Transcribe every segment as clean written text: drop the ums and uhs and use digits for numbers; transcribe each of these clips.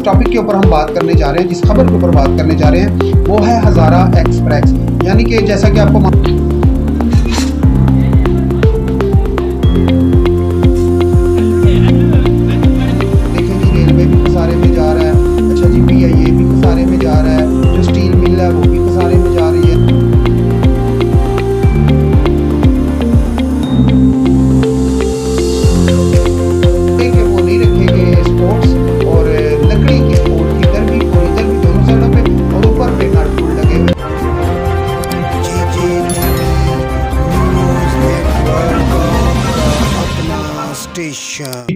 जिस टॉपिक के ऊपर हम बात करने जा रहे हैं, जिस खबर के ऊपर बात करने जा रहे हैं, वो है हज़ारा एक्सप्रेस। यानी कि जैसा कि आपको देखेंगे रेलवे भी खसारे में जा रहा है। अच्छा जी, PIA भी खसारे में जा रहा है। जो स्टील मिल है वो भी खसारे में जा रही है। वो नहीं रखेंगे स्पोर्ट्स और लकड़ी की स्पोर्ट की इधर भी और इधर भी दोनों साइडों पे, और ऊपर पे नट बोल्ट लगे हुए।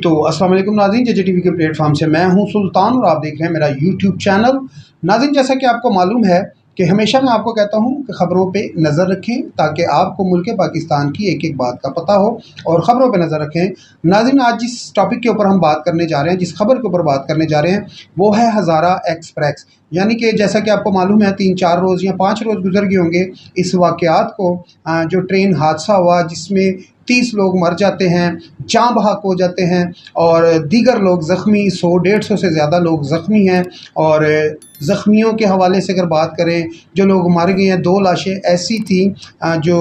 तो अस्सलाम वालेकुम नाज़रीन, JJTV के प्लेटफॉर्म से मैं हूं सुल्तान और आप देख रहे हैं मेरा YouTube चैनल। नाज़रीन, जैसा कि आपको मालूम है कि हमेशा मैं आपको कहता हूं कि ख़बरों पे नज़र रखें ताकि आपको मुल्क पाकिस्तान की एक एक बात का पता हो और ख़बरों पे नज़र रखें। नाज़रीन, आज जिस टॉपिक के ऊपर हम बात करने जा रहे हैं, जिस खबर के ऊपर बात करने जा रहे हैं, वो है हज़ारा एक्सप्रेस। यानी कि जैसा कि आपको मालूम है 3-4 रोज़ या 5 रोज़ गुजर गए होंगे इस वाक़यात को, जो ट्रेन हादसा हुआ जिसमें 30 लोग मर जाते हैं, जाँ बहक हो जाते हैं और दीगर लोग ज़ख्मी, 100-150 से ज़्यादा लोग ज़ख्मी हैं। और ज़ख्मियों के हवाले से अगर बात करें, जो लोग मर गए हैं, 2 लाशें ऐसी थीं जो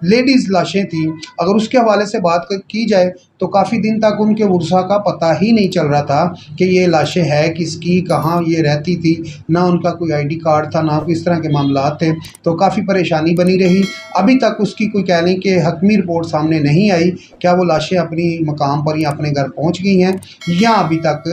लेडीज़ लाशें थीं। अगर उसके हवाले से बात की जाए तो काफ़ी दिन तक उनके वर्सा का पता ही नहीं चल रहा था कि ये लाशें हैं किसकी, कहाँ ये रहती थी, ना उनका कोई ID कार्ड था, ना कोई इस तरह के मामलात थे। तो काफ़ी परेशानी बनी रही। अभी तक उसकी कोई कह लें कि हतमी रिपोर्ट सामने नहीं आई, क्या वो लाशें अपनी मकाम पर या अपने घर पहुँच गई हैं या अभी तक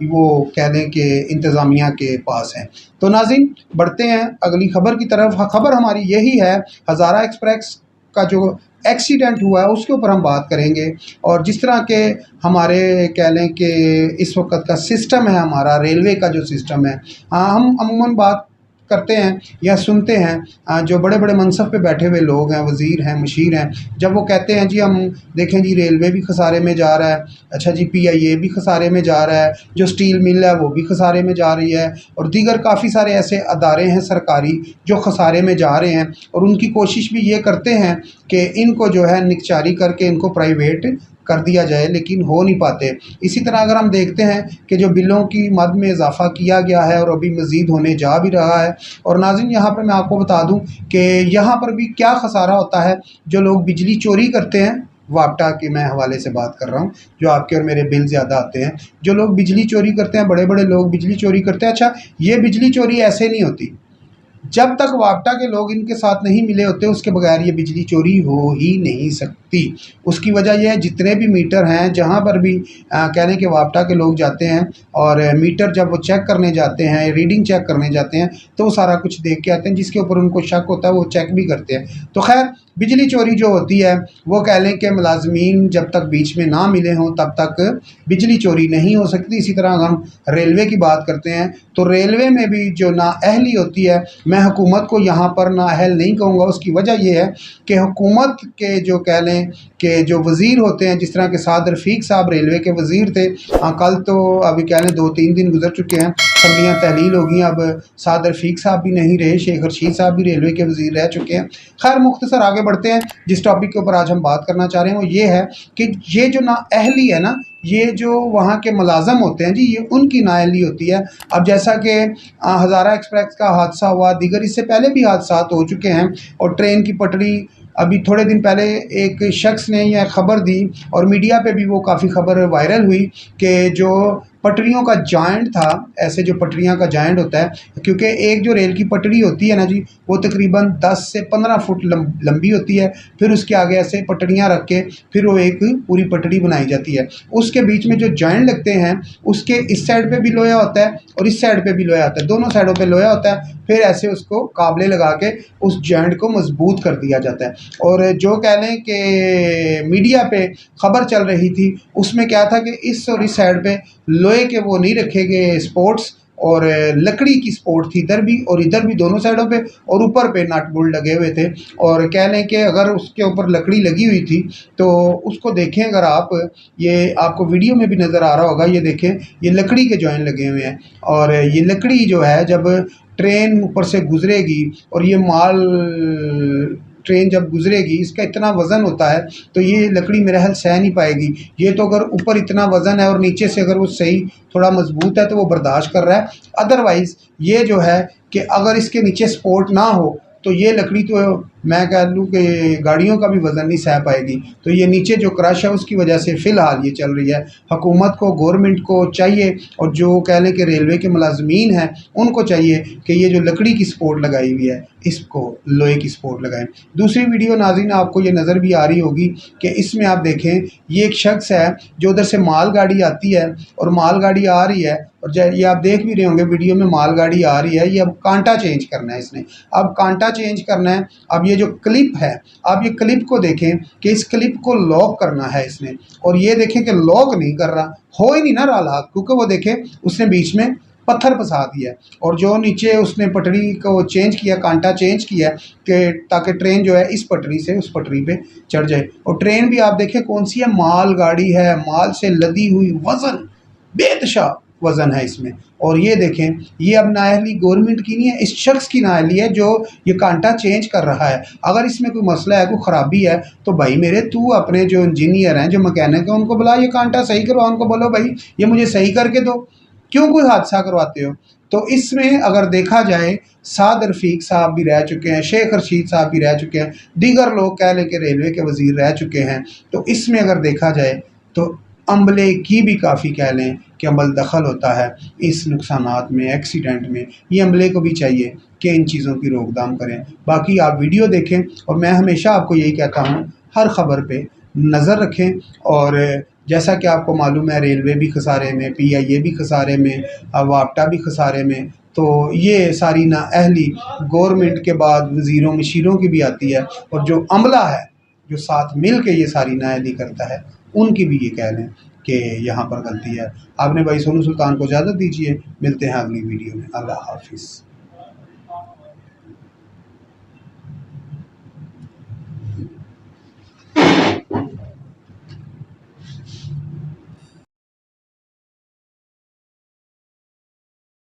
वो कह लें कि इंतज़ामिया के पास हैं। तो नाज़रीन, बढ़ते हैं अगली ख़बर की तरफ। ख़बर हमारी यही है, हज़ारा एक्सप्रेस का जो एक्सीडेंट हुआ है उसके ऊपर हम बात करेंगे और जिस तरह के हमारे कह लें कि इस वक्त का सिस्टम है, हमारा रेलवे का जो सिस्टम है, हम अमूमन बात करते हैं या सुनते हैं जो बड़े बड़े मनसब पे बैठे हुए लोग हैं, वज़ीर हैं, मुशीर हैं, जब वो कहते हैं जी हम देखें जी रेलवे भी खसारे में जा रहा है, अच्छा जी PIA भी खसारे में जा रहा है, जो स्टील मिल है वो भी खसारे में जा रही है और दीगर काफ़ी सारे ऐसे अदारे हैं सरकारी जो खसारे में जा रहे हैं। और उनकी कोशिश भी ये करते हैं कि इनको जो है निकचारी करके इनको प्राइवेट कर दिया जाए, लेकिन हो नहीं पाते। इसी तरह अगर हम देखते हैं कि जो बिलों की मद में इजाफ़ा किया गया है और अभी मज़ीद होने जा भी रहा है। और नाज़रीन, यहाँ पर मैं आपको बता दूं कि यहाँ पर भी क्या खसारा होता है, जो लोग बिजली चोरी करते हैं, वापटा के मैं हवाले से बात कर रहा हूँ, जो आपके और मेरे बिल ज़्यादा आते हैं, जो लोग बिजली चोरी करते हैं, बड़े बड़े लोग बिजली चोरी करते हैं। अच्छा, ये बिजली चोरी ऐसे नहीं होती, जब तक वापटा के लोग इनके साथ नहीं मिले होते उसके बगैर ये बिजली चोरी हो ही नहीं सकती। उसकी वजह यह है, जितने भी मीटर हैं जहाँ पर भी कहने के वापटा के लोग जाते हैं और मीटर जब वो चेक करने जाते हैं, रीडिंग चेक करने जाते हैं, तो वो सारा कुछ देख के आते हैं। जिसके ऊपर उनको शक होता है वो चेक भी करते हैं। तो खैर, बिजली चोरी जो होती है वो कह लें कि मुलाजमीन जब तक बीच में ना मिले हों तब तक बिजली चोरी नहीं हो सकती। इसी तरह अगर हम रेलवे की बात करते हैं तो रेलवे में भी जो नाअहली होती है, मैं हुकूमत को यहाँ पर नाअहल नहीं कहूँगा। उसकी वजह यह है कि हुकूमत के जो कह लें कि जो वज़ीर होते हैं, जिस तरह के साद रफ़ीक साहब रेलवे के वज़ीर थे, कल तो अभी कह लें 2-3 दिन गुजर चुके हैं, असम्बलियाँ तहलील हो गई, अब साद रफ़ीक साहब भी नहीं रहे, शेख रशीद साहब भी रेलवे के वज़ीर रह चुके हैं। खैर, मुख्तसर आगे बढ़ते हैं। जिस टॉपिक के ऊपर आज हम बात करना चाह रहे हैं वो ये है कि ये जो नाअहली है ना, ये जो वहाँ के मुलाज़म होते हैं जी, ये उनकी नाअहली होती है। अब जैसा कि हज़ारा एक्सप्रेस का हादसा हुआ, दीगर इससे पहले भी हादसात हो चुके हैं और ट्रेन की पटरी, अभी थोड़े दिन पहले एक शख्स ने यह ख़बर दी और मीडिया पे भी वो काफ़ी ख़बर वायरल हुई कि जो पटरियों का जॉइंट था, ऐसे जो पटरियां का जॉइंट होता है, क्योंकि एक जो रेल की पटरी होती है ना जी, वो तकरीबन 10 से 15 फुट लंबी होती है। फिर उसके आगे ऐसे पटरियां रख के फिर वो एक पूरी पटरी बनाई जाती है। उसके बीच में जो जॉइंट लगते हैं, उसके इस साइड पे भी लोहा होता है और इस साइड पे भी लोहा होता है, दोनों साइडों पे लोहा होता है। फिर ऐसे उसको काबले लगा के उस जॉइंट को मजबूत कर दिया जाता है। और जो कह लें कि मीडिया पे ख़बर चल रही थी उसमें क्या था कि इस और इस साइड पे लोहे के वो नहीं रखे गए स्पोर्ट्स और लकड़ी की स्पोर्ट थी इधर भी और इधर भी, दोनों साइडों पे, और ऊपर पे नट बोल्ट लगे हुए थे। और कह लें कि अगर उसके ऊपर लकड़ी लगी हुई थी तो उसको देखें अगर आप, ये आपको वीडियो में भी नज़र आ रहा होगा, ये देखें, ये लकड़ी के जॉइंट लगे हुए हैं। और ये लकड़ी जो है जब ट्रेन ऊपर से गुजरेगी और ये माल ट्रेन जब गुजरेगी, इसका इतना वज़न होता है तो ये लकड़ी मेरे ख्याल सह नहीं पाएगी। ये तो अगर ऊपर इतना वज़न है और नीचे से अगर वो सही थोड़ा मजबूत है तो वो बर्दाश्त कर रहा है। अदरवाइज़ ये जो है कि अगर इसके नीचे सपोर्ट ना हो तो ये लकड़ी तो मैं कह लूँ कि गाड़ियों का भी वज़न नहीं सह पाएगी। तो ये नीचे जो क्रश है उसकी वजह से फ़िलहाल ये चल रही है। हुकूमत को, गवर्नमेंट को चाहिए और जो कह लें कि रेलवे के मुलाजमीन हैं उनको चाहिए कि ये जो लकड़ी की सपोर्ट लगाई हुई है इसको लोहे की सपोर्ट लगाएं। दूसरी वीडियो नाज़रीन आपको ये नज़र भी आ रही होगी कि इसमें आप देखें ये एक शख्स है जो उधर से मालगाड़ी आती है और मालगाड़ी आ रही है और ये आप देख भी रहे होंगे वीडियो में, मालगाड़ी आ रही है। ये अब कांटा चेंज करना है इसने, अब कांटा चेंज करना है। अब ये जो क्लिप है, आप ये क्लिप को देखें कि इस क्लिप को लॉक करना है इसने, और ये देखें कि लॉक नहीं कर रहा, हो ही नहीं ना रहा लॉक, क्योंकि वो देखें उसने बीच में पत्थर फंसा दिया और जो नीचे उसने पटरी को चेंज किया, कांटा चेंज किया कि ताकि ट्रेन जो है इस पटरी से उस पटरी पे चढ़ जाए। और ट्रेन भी आप देखें कौन सी है, माल गाड़ी है, माल से लदी हुई, वज़न बेतशा वज़न है इसमें। और ये देखें ये अब नाअहली गवर्नमेंट की नहीं है, इस शख्स की नाअहली है जो ये कांटा चेंज कर रहा है। अगर इसमें कोई मसला है, कोई ख़राबी है तो भाई मेरे तू अपने जो इंजीनियर हैं, जो मैकेनिक हैं, उनको बुला, ये कांटा सही करवा, उनको बोलो भाई ये मुझे सही करके दो, क्यों कोई हादसा करवाते हो। तो इसमें अगर देखा जाए साद रफ़ीक साहब भी रह चुके हैं, शेख रशीद साहब भी रह चुके हैं, दीगर लोग कह लें कि रेलवे के वज़ीर रह चुके हैं। तो इसमें अगर देखा जाए तो अमले की भी काफ़ी कह लें कि अमल दखल होता है इस नुकसानात में, एक्सीडेंट में। ये अमले को भी चाहिए कि इन चीज़ों की रोकथाम करें। बाकी आप वीडियो देखें और मैं हमेशा आपको यही कहता हूँ हर ख़बर पे नज़र रखें। और जैसा कि आपको मालूम है रेलवे भी खसारे में, PIA भी खसारे में, वापटा भी खसारे में। तो ये सारी नाअहली गवर्नमेंट के बाद वज़ीरों मशीरों की भी आती है, और जो अमला है जो साथ मिल के ये सारी नाअहली करता है उनकी भी ये कह लें कि यहाँ पर गलती है। आपने भाई सोनू सुल्तान को इजाज़त दीजिए, मिलते हैं अगली वीडियो में। अल्लाह हाफ़िज़।